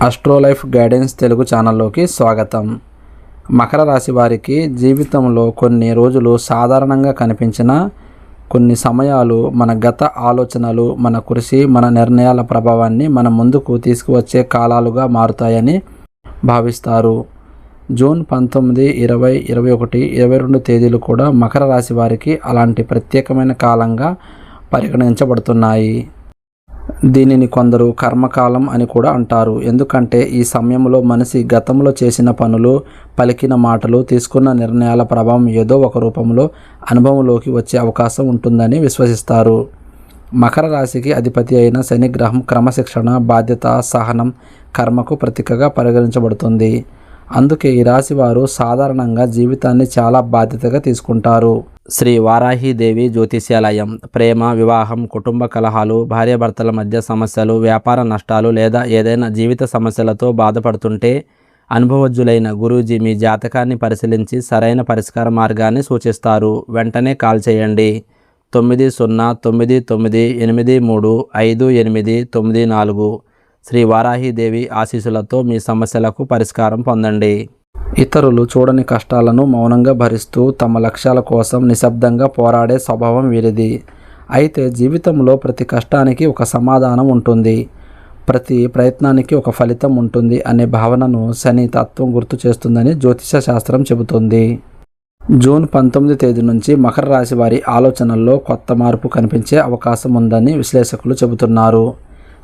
ఆస్ట్రోలైఫ్ guidance Telugu ఛానల్లోకి స్వాగతం. మకర రాశి వారికి జీవితంలో కొన్ని రోజులు సాధారణంగా కనిపించిన కొన్ని సమయాలు మన గత ఆలోచనలు, మన కృషి, మన నిర్ణయాల ప్రభావాన్ని మన ముందుకు తీసుకువచ్చే కాలాలుగా మారుతాయని భావిస్తారు. జూన్ 19, 20, 21, 22 తేదీలు కూడా మకర రాశి వారికి అలాంటి ప్రత్యేకమైన కాలంగా పరిగణించబడుతున్నాయి. దీనిని కొందరు కర్మకాలం అని కూడా అంటారు. ఎందుకంటే ఈ సమయంలో మనిషి గతంలో చేసిన పనులు, పలికిన మాటలు, తీసుకున్న నిర్ణయాల ప్రభావం ఏదో ఒక రూపంలో అనుభవంలోకి వచ్చే అవకాశం ఉంటుందని విశ్వసిస్తారు. మకర రాశికి అధిపతి అయిన శని గ్రహం క్రమశిక్షణ, బాధ్యత, సహనం, కర్మకు ప్రతీకగా పరిగణించబడుతుంది. అందుకే ఈ రాశి వారు సాధారణంగా జీవితాన్ని చాలా బాధ్యతగా తీసుకుంటారు. శ్రీ వారాహీదేవి జ్యోతిష్యాలయం. ప్రేమ, వివాహం, కుటుంబ కలహాలు, భార్యాభర్తల మధ్య సమస్యలు, వ్యాపార నష్టాలు లేదా ఏదైనా జీవిత సమస్యలతో బాధపడుతుంటే అనుభవజ్ఞులైన గురూజీ మీ జాతకాన్ని పరిశీలించి సరైన పరిష్కార మార్గాన్ని సూచిస్తారు. వెంటనే కాల్ చేయండి. 900938358994. శ్రీ వారాహీదేవి ఆశీస్సులతో మీ సమస్యలకు పరిష్కారం పొందండి. ఇతరులు చూడని కష్టాలను మౌనంగా భరిస్తూ తమ లక్ష్యాల కోసం నిశ్శబ్దంగా పోరాడే స్వభావం వీరిది. అయితే జీవితంలో ప్రతి కష్టానికి ఒక సమాధానం ఉంటుంది, ప్రతి ప్రయత్నానికి ఒక ఫలితం ఉంటుంది అనే భావనను శని తత్వం గుర్తు చేస్తుందని జ్యోతిష శాస్త్రం చెబుతుంది. జూన్ 19 తేదీ నుంచి మకర రాశి వారి ఆలోచనల్లో కొత్త మార్పు కనిపించే అవకాశం ఉందని విశ్లేషకులు చెబుతున్నారు.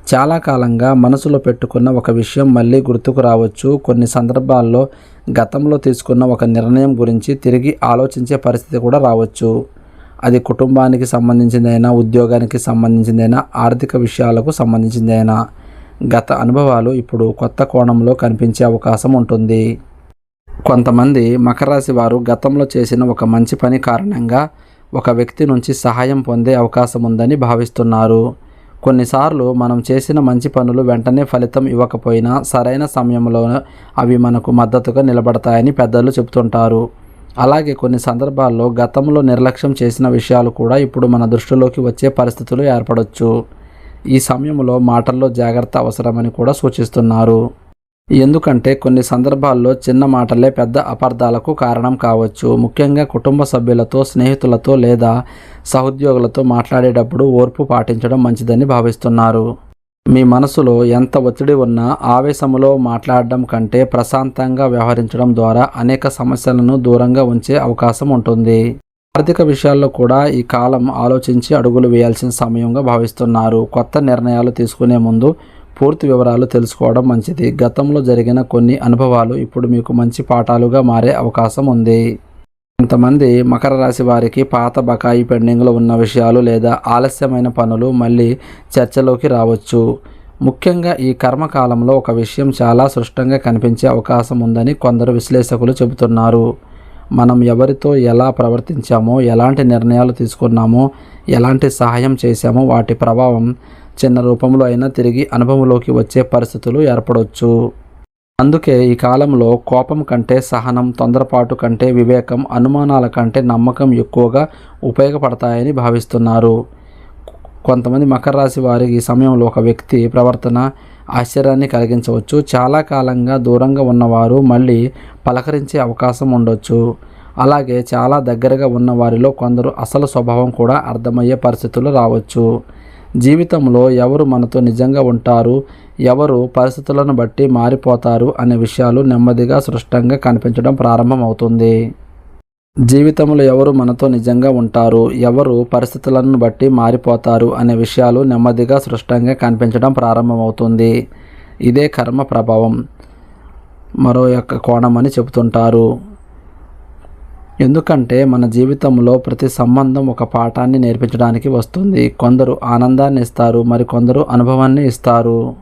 చాలా కాలంగా మనసులో పెట్టుకున్న ఒక విషయం మళ్ళీ గుర్తుకు రావచ్చు. కొన్ని సందర్భాల్లో గతంలో తీసుకున్న ఒక నిర్ణయం గురించి తిరిగి ఆలోచించే పరిస్థితి కూడా రావచ్చు. అది కుటుంబానికి సంబంధించిందైనా, ఉద్యోగానికి సంబంధించిందైనా, ఆర్థిక విషయాలకు సంబంధించిందైనా గత అనుభవాలు ఇప్పుడు కొత్త కోణంలో కనిపించే అవకాశం ఉంటుంది. కొంతమంది మకర రాశి వారు గతంలో చేసిన ఒక మంచి పని కారణంగా ఒక వ్యక్తి నుంచి సహాయం పొందే అవకాశం ఉందని భావిస్తున్నారు. కొన్నిసార్లు మనం చేసిన మంచి పనులు వెంటనే ఫలితం ఇవ్వకపోయినా సరైన సమయంలో అవి మనకు మద్దతుగా నిలబడతాయని పెద్దలు చెబుతుంటారు. అలాగే కొన్ని సందర్భాల్లో గతంలో నిర్లక్ష్యం చేసిన విషయాలు కూడా ఇప్పుడు మన దృష్టిలోకి వచ్చే పరిస్థితులు ఏర్పడవచ్చు. ఈ సమయంలో మాటల్లో జాగ్రత్త అవసరమని కూడా సూచిస్తున్నారు. ఎందుకంటే కొన్ని సందర్భాల్లో చిన్న మాటలే పెద్ద అపార్థాలకు కారణం కావచ్చు. ముఖ్యంగా కుటుంబ సభ్యులతో, స్నేహితులతో లేదా సహోద్యోగులతో మాట్లాడేటప్పుడు ఓర్పు పాటించడం మంచిదని భావిస్తున్నారు. మీ మనసులో ఎంత ఒత్తిడి ఉన్నా ఆవేశంలో మాట్లాడడం కంటే ప్రశాంతంగా వ్యవహరించడం ద్వారా అనేక సమస్యలను దూరంగా ఉంచే అవకాశం ఉంటుంది. ఆర్థిక విషయాల్లో కూడా ఈ కాలం ఆలోచించి అడుగులు వేయాల్సిన సమయంగా భావిస్తున్నారు. కొత్త నిర్ణయాలు తీసుకునే ముందు పూర్తి వివరాలు తెలుసుకోవడం మంచిది. గతంలో జరిగిన కొన్ని అనుభవాలు ఇప్పుడు మీకు మంచి పాఠాలుగా మారే అవకాశం ఉంది. కొంతమంది మకర రాశి వారికి పాత బకాయి పెండింగ్లో ఉన్న విషయాలు లేదా ఆలస్యమైన పనులు మళ్ళీ చర్చలోకి రావచ్చు. ముఖ్యంగా ఈ కర్మకాలంలో ఒక విషయం చాలా స్పష్టంగా కనిపించే అవకాశం ఉందని కొందరు విశ్లేషకులు చెబుతున్నారు. మనం ఎవరితో ఎలా ప్రవర్తించామో, ఎలాంటి నిర్ణయాలు తీసుకున్నామో, ఎలాంటి సహాయం చేశామో వాటి ప్రభావం చిన్న రూపంలో అయినా తిరిగి అనుభవంలోకి వచ్చే పరిస్థితులు ఏర్పడవచ్చు. అందుకే ఈ కాలంలో కోపం కంటే సహనం, తొందరపాటు కంటే వివేకం, అనుమానాల కంటే నమ్మకం ఎక్కువగా ఉపయోగపడతాయని భావిస్తున్నారు. కొంతమంది మకర రాశి వారికి ఈ సమయంలో ఒక వ్యక్తి ప్రవర్తన ఆశ్చర్యాన్ని కలిగించవచ్చు. చాలా కాలంగా దూరంగా ఉన్నవారు మళ్ళీ పలకరించే అవకాశం ఉండొచ్చు. అలాగే చాలా దగ్గరగా ఉన్న వారిలో కొందరు అసలు స్వభావం కూడా అర్థమయ్యే పరిస్థితులు రావచ్చు. జీవితంలో ఎవరు మనతో నిజంగా ఉంటారు, ఎవరు పరిస్థితులను బట్టి మారిపోతారు అనే విషయాలు నెమ్మదిగా స్పష్టంగా కనిపించడం ప్రారంభమవుతుంది. జీవితంలో ఎవరు మనతో నిజంగా ఉంటారు, ఎవరు పరిస్థితులను బట్టి మారిపోతారు అనే విషయాలు నెమ్మదిగా స్పష్టంగా కనిపించడం ప్రారంభమవుతుంది. ఇదే కర్మ ప్రభావం మరో యొక్క కోణం అని చెబుతుంటారు. ఎందుకంటే మన జీవితంలో ప్రతి సంబంధం ఒక పాఠాన్ని నేర్పించడానికి వస్తుంది. కొందరు ఆనందాన్ని ఇస్తారు, మరికొందరు అనుభవాన్ని ఇస్తారు.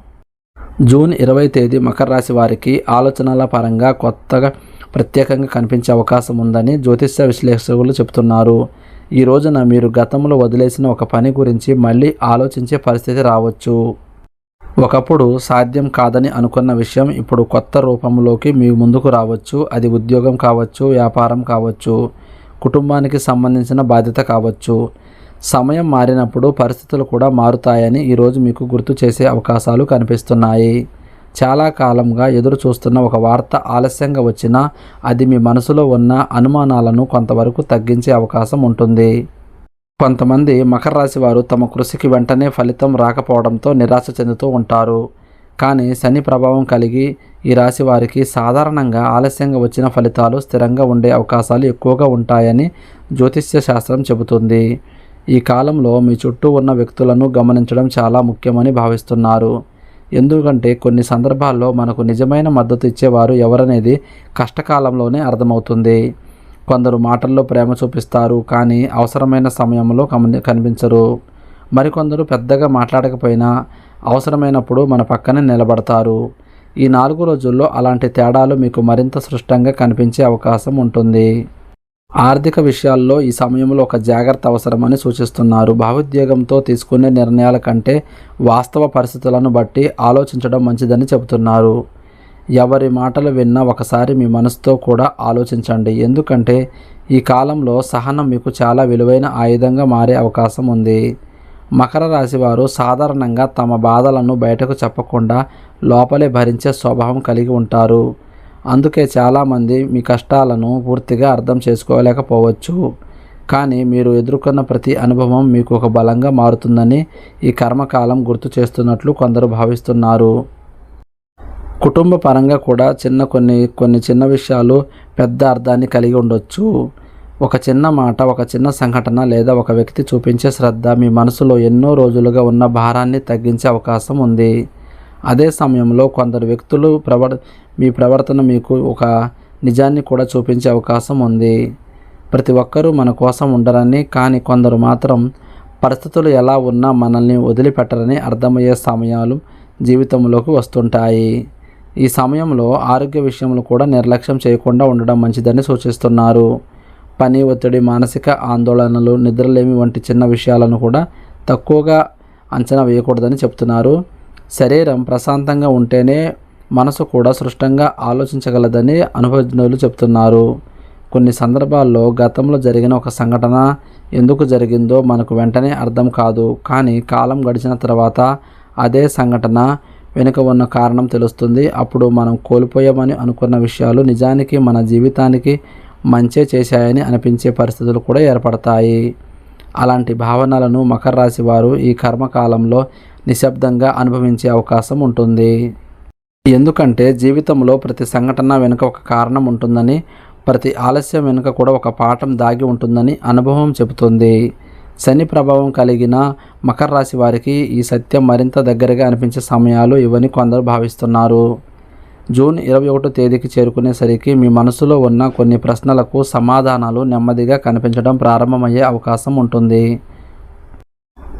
జూన్ 20 తేదీ మకర రాశి వారికి ఆలోచనల పరంగా కొత్తగా ప్రత్యేకంగా కనిపించే అవకాశం ఉందని జ్యోతిష విశ్లేషకులు చెబుతున్నారు. ఈ రోజున మీరు గతంలో వదిలేసిన ఒక పని గురించి మళ్ళీ ఆలోచించే పరిస్థితి రావచ్చు. ఒకప్పుడు సాధ్యం కాదని అనుకున్న విషయం ఇప్పుడు కొత్త రూపంలోకి మీ ముందుకు రావచ్చు. అది ఉద్యోగం కావచ్చు, వ్యాపారం కావచ్చు, కుటుంబానికి సంబంధించిన బాధ్యత కావచ్చు. సమయం మారినప్పుడు పరిస్థితులు కూడా మారుతాయని ఈరోజు మీకు గుర్తు చేసే అవకాశాలు కనిపిస్తున్నాయి. చాలా కాలంగా ఎదురు చూస్తున్న ఒక వార్త ఆలస్యంగా వచ్చినా అది మీ మనసులో ఉన్న అనుమానాలను కొంతవరకు తగ్గించే అవకాశం ఉంటుంది. కొంతమంది మకర రాశి వారు తమ కృషికి వెంటనే ఫలితం రాకపోవడంతో నిరాశ చెందుతూ ఉంటారు. కానీ శని ప్రభావం కలిగి ఈ రాశి వారికి సాధారణంగా ఆలస్యంగా వచ్చిన ఫలితాలు స్థిరంగా ఉండే అవకాశాలు ఎక్కువగా ఉంటాయని జ్యోతిష్య శాస్త్రం చెబుతుంది. ఈ కాలంలో మీ చుట్టూ ఉన్న వ్యక్తులను గమనించడం చాలా ముఖ్యమని భావిస్తున్నారు. ఎందుకంటే కొన్ని సందర్భాల్లో మనకు నిజమైన మద్దతు ఇచ్చేవారు ఎవరనేది కష్టకాలంలోనే అర్థమవుతుంది. కొందరు మాటల్లో ప్రేమ చూపిస్తారు, కానీ అవసరమైన సమయంలో కనిపించరు. మరికొందరు పెద్దగా మాట్లాడకపోయినా అవసరమైనప్పుడు మన పక్కనే నిలబడతారు. ఈ 4 రోజుల్లో అలాంటి తేడాలు మీకు మరింత స్పష్టంగా కనిపించే అవకాశం ఉంటుంది. ఆర్థిక విషయాల్లో ఈ సమయంలో ఒక జాగ్రత్త అవసరమని సూచిస్తున్నారు. భావోద్వేగంతో తీసుకునే నిర్ణయాల కంటే వాస్తవ పరిస్థితులను బట్టి ఆలోచించడం మంచిదని చెబుతున్నారు. ఎవరి మాటలు విన్నా ఒకసారి మీ మనసుతో కూడా ఆలోచించండి. ఎందుకంటే ఈ కాలంలో సహనం మీకు చాలా విలువైన ఆయుధంగా మారే అవకాశం ఉంది. మకర రాశి వారు సాధారణంగా తమ బాధలను బయటకు చెప్పకుండా లోపలే భరించే స్వభావం కలిగి ఉంటారు. అందుకే చాలామంది మీ కష్టాలను పూర్తిగా అర్థం చేసుకోలేకపోవచ్చు. కానీ మీరు ఎదుర్కొన్న ప్రతి అనుభవం మీకు ఒక బలంగా మారుతుందని ఈ కర్మకాలం గుర్తు చేస్తున్నట్లు కొందరు భావిస్తున్నారు. కుటుంబ పరంగా కూడా కొన్ని చిన్న విషయాలు పెద్ద అర్థాన్ని కలిగి ఉండొచ్చు. ఒక చిన్న మాట, ఒక చిన్న సంఘటన లేదా ఒక వ్యక్తి చూపించే శ్రద్ధ మీ మనసులో ఎన్నో రోజులుగా ఉన్న భారాన్ని తగ్గించే అవకాశం ఉంది. అదే సమయంలో కొందరు వ్యక్తులు మీ ప్రవర్తన మీకు ఒక నిజాన్ని కూడా చూపించే అవకాశం ఉంది. ప్రతి ఒక్కరూ మన కోసం ఉండరని, కానీ కొందరు మాత్రం పరిస్థితులు ఎలా ఉన్నా మనల్ని వదిలిపెట్టరని అర్థమయ్యే సమయాలు జీవితంలోకి వస్తుంటాయి. ఈ సమయంలో ఆరోగ్య విషయంలో కూడా నిర్లక్ష్యం చేయకుండా ఉండడం మంచిదని సూచిస్తున్నారు. పని ఒత్తిడి, మానసిక ఆందోళనలు, నిద్రలేమి వంటి చిన్న విషయాలను కూడా తక్కువగా అంచనా వేయకూడదని చెప్తున్నారు. శరీరం ప్రశాంతంగా ఉంటేనే మనసు కూడా స్పష్టంగా ఆలోచించగలదని అనుభవజ్ఞులు చెప్తున్నారు. కొన్ని సందర్భాల్లో గతంలో జరిగిన ఒక సంఘటన ఎందుకు జరిగిందో మనకు వెంటనే అర్థం కాదు, కానీ కాలం గడిచిన తర్వాత అదే సంఘటన వెనుక ఉన్న కారణం తెలుస్తుంది. అప్పుడు మనం కోల్పోయామని అనుకున్న విషయాలు నిజానికి మన జీవితానికి మంచే చేశాయని అనిపించే పరిస్థితులు కూడా ఏర్పడతాయి. అలాంటి భావనలను మకర రాశి వారు ఈ కర్మకాలంలో నిశ్శబ్దంగా అనుభవించే అవకాశం ఉంటుంది. ఎందుకంటే జీవితంలో ప్రతి సంఘటన వెనుక ఒక కారణం ఉంటుందని, ప్రతి ఆలస్యం వెనుక కూడా ఒక పాఠం దాగి ఉంటుందని అనుభవం చెబుతుంది. శని ప్రభావం కలిగిన మకర రాశి వారికి ఈ సత్యం మరింత దగ్గరగా అనిపించే సమయాలు ఇవని కొందరు భావిస్తున్నారు. జూన్ 21 తేదీకి చేరుకునేసరికి మీ మనసులో ఉన్న కొన్ని ప్రశ్నలకు సమాధానాలు నెమ్మదిగా కనిపించడం ప్రారంభమయ్యే అవకాశం ఉంటుంది.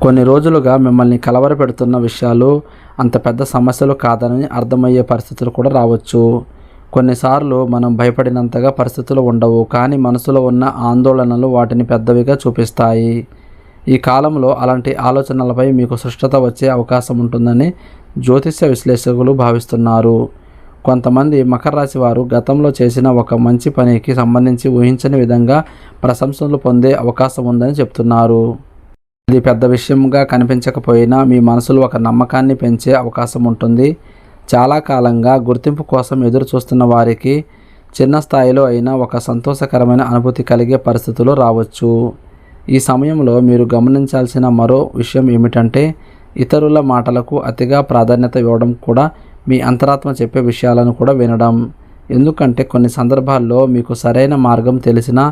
కొన్ని రోజులుగా మిమ్మల్ని కలవరపెడుతున్న విషయాలు అంత పెద్ద సమస్యలు కాదని అర్థమయ్యే పరిస్థితులు కూడా రావచ్చు. కొన్నిసార్లు మనం భయపడినంతగా పరిస్థితులు ఉండవు, కానీ మనసులో ఉన్న ఆందోళనలు వాటిని పెద్దవిగా చూపిస్తాయి. ఈ కాలంలో అలాంటి ఆలోచనలపై మీకు స్పష్టత వచ్చే అవకాశం ఉంటుందని జ్యోతిష్య విశ్లేషకులు భావిస్తున్నారు. కొంతమంది మకర రాశి వారు గతంలో చేసిన ఒక మంచి పనికి సంబంధించి ఊహించని విధంగా ప్రశంసలు పొందే అవకాశం ఉందని చెప్తున్నారు. ఇది పెద్ద విషయంగా కనిపించకపోయినా మీ మనసులో ఒక నమ్మకాన్ని పెంచే అవకాశం ఉంటుంది. చాలా కాలంగా గుర్తింపు కోసం ఎదురు చూస్తున్న వారికి చిన్న స్థాయిలో అయినా ఒక సంతోషకరమైన అనుభూతి కలిగే పరిస్థితులు రావచ్చు. ఈ సమయంలో మీరు గమనించాల్సిన మరో విషయం ఏమిటంటే, ఇతరుల మాటలకు అతిగా ప్రాధాన్యత ఇవ్వడం కూడా మీ అంతరాత్మ చెప్పే విషయాలను కూడా వినడం. ఎందుకంటే కొన్ని సందర్భాల్లో మీకు సరైన మార్గం తెలిసినా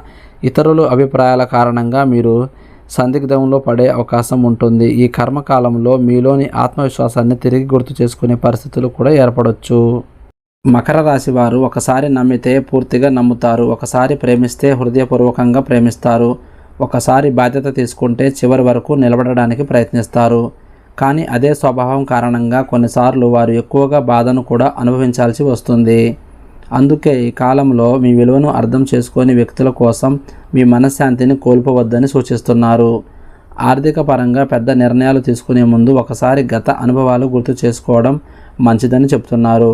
ఇతరుల అభిప్రాయాల కారణంగా మీరు సందిగ్ధంలో పడే అవకాశం ఉంటుంది. ఈ కర్మకాలంలో మీలోని ఆత్మవిశ్వాసాన్ని తిరిగి గుర్తు చేసుకునే పరిస్థితులు కూడా ఏర్పడవచ్చు. మకర రాశి వారు ఒకసారి నమ్మితే పూర్తిగా నమ్ముతారు, ఒకసారి ప్రేమిస్తే హృదయపూర్వకంగా ప్రేమిస్తారు, ఒకసారి బాధ్యత తీసుకుంటే చివరి వరకు నిలబడడానికి ప్రయత్నిస్తారు. కానీ అదే స్వభావం కారణంగా కొన్నిసార్లు వారు ఎక్కువగా బాధను కూడా అనుభవించాల్సి వస్తుంది. అందుకే ఈ కాలంలో మీ విలువను అర్థం చేసుకొని వ్యక్తుల కోసం మీ మనశ్శాంతిని కోల్పోవద్దని సూచిస్తున్నారు. ఆర్థిక పరంగా పెద్ద నిర్ణయాలు తీసుకునే ముందు ఒకసారి గత అనుభవాలు గుర్తు చేసుకోవడం మంచిదని చెప్తున్నారు.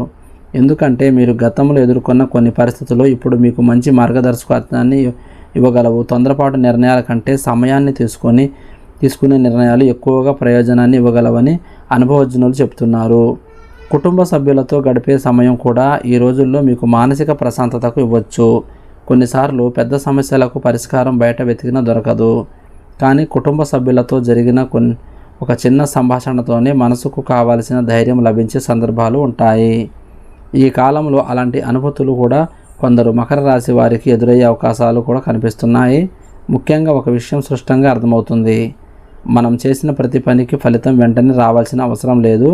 ఎందుకంటే మీరు గతంలో ఎదుర్కొన్న కొన్ని పరిస్థితులు ఇప్పుడు మీకు మంచి మార్గదర్శకత్వాన్ని ఇవ్వగలవు. తొందరపాటు నిర్ణయాల కంటే సమయాన్ని తీసుకునే నిర్ణయాలు ఎక్కువగా ప్రయోజనాన్ని ఇవ్వగలవని అనుభవజ్ఞులు చెప్తున్నారు. కుటుంబ సభ్యులతో గడిపే సమయం కూడా ఈ రోజుల్లో మీకు మానసిక ప్రశాంతతకు ఇవ్వచ్చు. కొన్నిసార్లు పెద్ద సమస్యలకు పరిష్కారం బయట వెతికినా దొరకదు, కానీ కుటుంబ సభ్యులతో జరిగిన ఒక చిన్న సంభాషణతోనే మనసుకు కావాల్సిన ధైర్యం లభించే సందర్భాలు ఉంటాయి. ఈ కాలంలో అలాంటి అనుభూతులు కూడా కొందరు మకర రాశి వారికి ఎదురయ్యే అవకాశాలు కూడా కనిపిస్తున్నాయి. ముఖ్యంగా ఒక విషయం స్పష్టంగా అర్థమవుతుంది. మనం చేసిన ప్రతి పనికి ఫలితం వెంటనే రావాల్సిన అవసరం లేదు,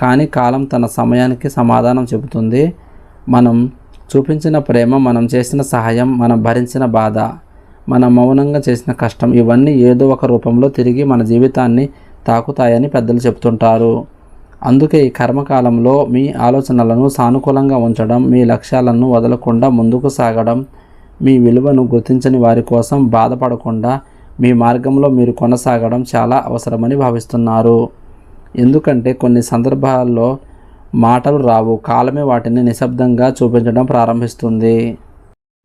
కానీ కాలం తన సమయానికి సమాధానం చెబుతుంది. మనం చూపించిన ప్రేమ, మనం చేసిన సహాయం, మనం భరించిన బాధ, మనం మౌనంగా చేసిన కష్టం, ఇవన్నీ ఏదో ఒక రూపంలో తిరిగి మన జీవితాన్ని తాకుతాయని పెద్దలు చెప్తుంటారు. అందుకే ఈ కర్మకాలంలో మీ ఆలోచనలను సానుకూలంగా ఉంచడం, మీ లక్ష్యాలను వదలకుండా ముందుకు సాగడం, మీ విలువను గుర్తించని వారి కోసం బాధపడకుండా మీ మార్గంలో మీరు కొనసాగడం చాలా అవసరమని భావిస్తున్నారు. ఎందుకంటే కొన్ని సందర్భాల్లో మాటలు రావు, కాలమే వాటిని నిశ్శబ్దంగా చూపించడం ప్రారంభిస్తుంది.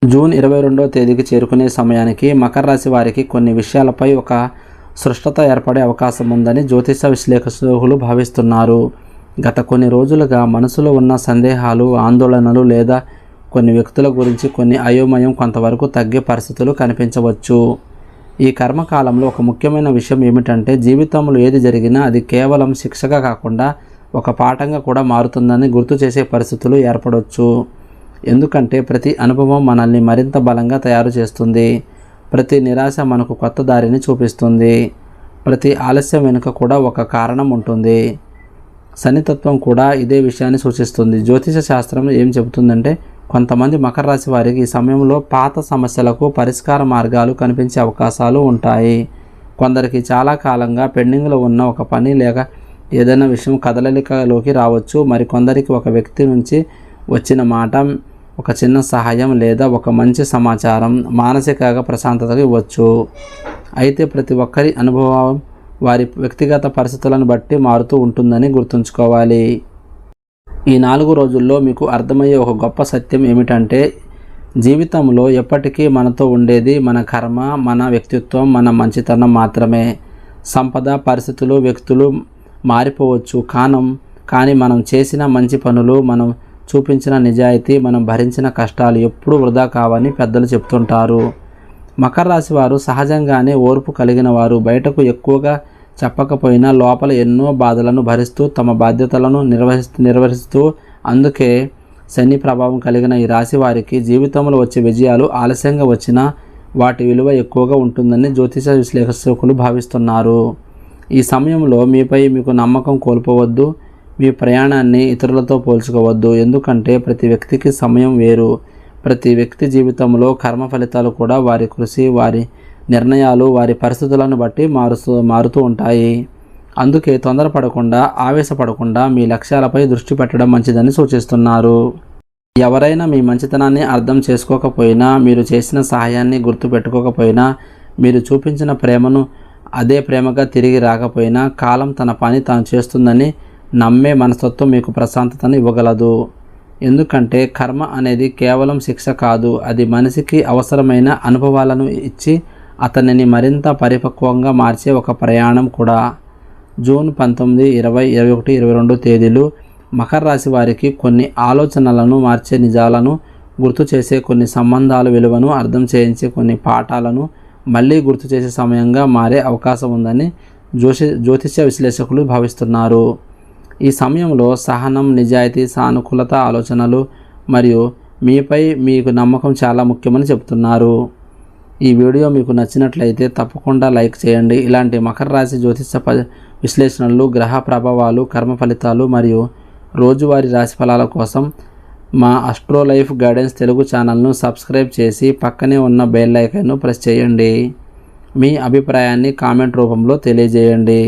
జూన్ 22వ తేదీకి చేరుకునే సమయానికి మకర రాశి వారికి కొన్ని విషయాలపై ఒక స్పష్టత ఏర్పడే అవకాశం ఉందని జ్యోతిష విశ్లేషకులు భావిస్తున్నారు. గత కొన్ని రోజులుగా మనసులో ఉన్న సందేహాలు, ఆందోళనలు లేదా కొన్ని వ్యక్తుల గురించి కొన్ని అయోమయం కొంతవరకు తగ్గే పరిస్థితులు కనిపించవచ్చు. ఈ కర్మకాలంలో ఒక ముఖ్యమైన విషయం ఏమిటంటే, జీవితంలో ఏది జరిగినా అది కేవలం శిక్షగా కాకుండా ఒక పాఠంగా కూడా మారుతుందని గుర్తు చేసే పరిస్థితులు ఏర్పడవచ్చు. ఎందుకంటే ప్రతి అనుభవం మనల్ని మరింత బలంగా తయారు చేస్తుంది. ప్రతి నిరాశ మనకు కొత్త దారిని చూపిస్తుంది. ప్రతి ఆలస్యం వెనుక కూడా ఒక కారణం ఉంటుంది. శనితత్వం కూడా ఇదే విషయాన్ని సూచిస్తుంది. జ్యోతిష శాస్త్రం ఏం చెబుతుందంటే, కొంతమంది మకర రాశి వారికి ఈ సమయంలో పాత సమస్యలకు పరిష్కార మార్గాలు కనిపించే అవకాశాలు ఉంటాయి. కొందరికి చాలా కాలంగా పెండింగ్లో ఉన్న ఒక పని లేక ఏదైనా విషయం కదలికలోకి రావచ్చు. మరికొందరికి ఒక వ్యక్తి నుంచి వచ్చిన మాట, ఒక చిన్న సహాయం లేదా ఒక మంచి సమాచారం మానసికంగా ప్రశాంతతకు ఇవ్వచ్చు. అయితే ప్రతి ఒక్కరి అనుభవం వారి వ్యక్తిగత పరిస్థితులను బట్టి మారుతూ ఉంటుందని గుర్తుంచుకోవాలి. ఈ 4 రోజుల్లో మీకు అర్థమయ్యే ఒక గొప్ప సత్యం ఏమిటంటే, జీవితంలో ఎప్పటికీ మనతో ఉండేది మన కర్మ, మన వ్యక్తిత్వం, మన మంచితనం మాత్రమే. సంపద, పరిస్థితులు, వ్యక్తులు మారిపోవచ్చు, కానీ మనం చేసిన మంచి పనులు, మనం చూపించిన నిజాయితీ, మనం భరించిన కష్టాలు ఎప్పుడూ వృధా కావని పెద్దలు చెప్తుంటారు. మకర రాశి వారు సహజంగానే ఓర్పు కలిగిన వారు. బయటకు ఎక్కువగా చెప్పకపోయినా లోపల ఎన్నో బాధలను భరిస్తూ తమ బాధ్యతలను నిర్వహిస్తూ అందుకే శని ప్రభావం కలిగిన ఈ రాశి వారికి జీవితంలో వచ్చే విజయాలు ఆలస్యంగా వచ్చినా వాటి విలువ ఎక్కువగా ఉంటుందని జ్యోతిష విశ్లేషకులు భావిస్తున్నారు. ఈ సమయంలో మీపై మీకు నమ్మకం కోల్పోవద్దు. మీ ప్రయాణాన్ని ఇతరులతో పోల్చుకోవద్దు. ఎందుకంటే ప్రతి వ్యక్తికి సమయం వేరు. ప్రతి వ్యక్తి జీవితంలో కర్మ ఫలితాలు కూడా వారి కృషి, వారి నిర్ణయాలు, వారి పరిస్థితులను బట్టి మారుతూ ఉంటాయి. అందుకే తొందరపడకుండా, ఆవేశపడకుండా మీ లక్ష్యాలపై దృష్టి పెట్టడం మంచిదని సూచిస్తున్నారు. ఎవరైనా మీ మంచితనాన్ని అర్థం చేసుకోకపోయినా, మీరు చేసిన సహాయాన్ని గుర్తుపెట్టుకోకపోయినా, మీరు చూపించిన ప్రేమను అదే ప్రేమగా తిరిగి రాకపోయినా, కాలం తన పని తాను చేస్తుందని నమ్మే మనస్తత్వం మీకు ప్రశాంతతను ఇవ్వగలదు. ఎందుకంటే కర్మ అనేది కేవలం శిక్ష కాదు, అది మనిషికి అవసరమైన అనుభవాలను ఇచ్చి అతనిని మరింత పరిపక్వంగా మార్చే ఒక ప్రయాణం కూడా. జూన్ 19, 20, 21, 22 తేదీలు మకర రాశి వారికి కొన్ని ఆలోచనలను మార్చే నిజాలను గుర్తు చేసే, కొన్ని సంబంధాల విలువను అర్థం చేయించే, కొన్ని పాఠాలను మళ్ళీ గుర్తు చేసే సమయంగా మారే అవకాశం ఉందని జ్యోతిష విశ్లేషకులు భావిస్తున్నారు. ఈ సమయంలో సహనం, నిజాయితీ, సానుకూలత ఆలోచనలు మరియు మీపై మీకు నమ్మకం చాలా ముఖ్యమని చెబుతున్నారు. ఈ వీడియో మీకు నచ్చినట్లయితే తప్పకుండా లైక్ చేయండి. ఇలాంటి మకర రాశి జ్యోతిష విశ్లేషణలు, గ్రహ ప్రభావాలు, కర్మ ఫలితాలు మరియు రోజువారీ రాశి ఫలాల కోసం మా ఆస్ట్రో లైఫ్ గైడెన్స్ తెలుగు ఛానల్ను సబ్స్క్రైబ్ చేసి పక్కనే ఉన్న బెల్ ఐకాన్ను ప్రెస్ చేయండి. మీ అభిప్రాయాన్ని కామెంట్ రూపంలో తెలియజేయండి.